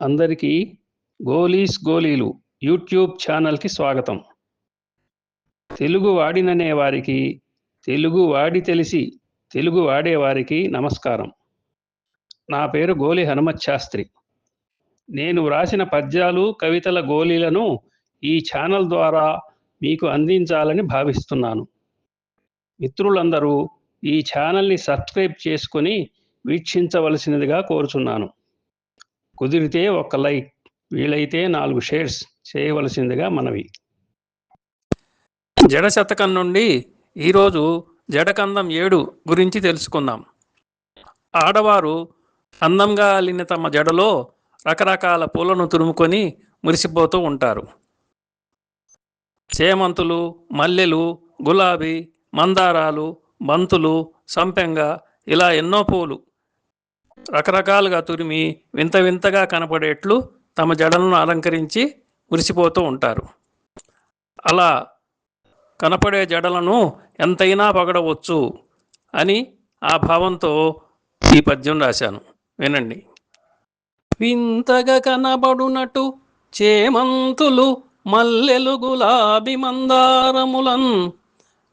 అందరికీ గోలీస్ గోలీలు యూట్యూబ్ ఛానల్కి స్వాగతం. తెలుగు వాడిననే వారికి, తెలుగు వాడి తెలిసి తెలుగు వాడేవారికి నమస్కారం. నా పేరు గోలి హనుమత్ శాస్త్రి. నేను వ్రాసిన పద్యాలు, కవితల గోలీలను ఈ ఛానల్ ద్వారా మీకు అందించాలని భావిస్తున్నాను. మిత్రులందరూ ఈ ఛానల్ని సబ్స్క్రైబ్ చేసుకొని వీక్షించవలసినదిగా కోరుచున్నాను. కుదిరితే ఒక లైక్, వీలైతే 4 షేర్స్ చేయవలసిందిగా మనవి. జడ శతకం నుండి ఈరోజు జడకందం 7 గురించి తెలుసుకుందాం. ఆడవారు అందంగా అల్లిన తమ జడలో రకరకాల పూలను తురుముకొని మురిసిపోతూ ఉంటారు. చేమంతులు, మల్లెలు, గులాబీ, మందారాలు, బంతులు, సంపెంగ ఇలా ఎన్నో పూలు రకరకాలుగా తురిమి వింత వింతగా కనపడేట్లు తమ జడలను అలంకరించి మురిసిపోతూ ఉంటారు. అలా కనపడే జడలను ఎంతైనా పగడవచ్చు అని ఆ భావంతో ఈ పద్యం రాశాను, వినండి. వింతగా కనబడునటు చేమంతులు మల్లెలు గులాబీ మందారములన్,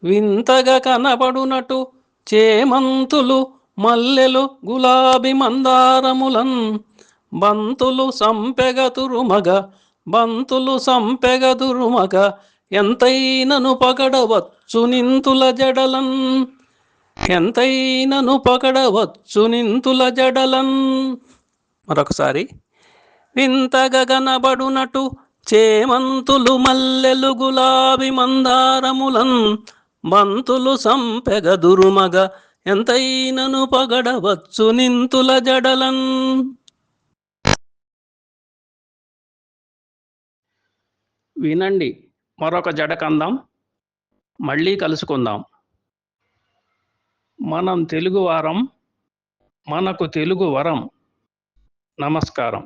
వింతగా కనబడునటు చేమంతులు మల్లెలు గులాబీ మందారములన్, బంతులు సంపెగతురుమగ, బంతులు సంపెగతురుమగ, ఎంతైనను పగడవచ్చు నింతుల జడలన్, ఎంతైనను పగడవచ్చు నింతుల జడలన్. మరొకసారి. వింతగా కనబడునటు చేమంతులు మల్లెలు గులాబీ మందారములన్, బంతులు సంపెగదురుమగ, ఎంతైనను పగడవచ్చు నింతుల జడలన్. వినండి మరొక జడకందం. మళ్ళీ కలుసుకుందాం. మనం తెలుగువారం, మనకు తెలుగు వరం. నమస్కారం.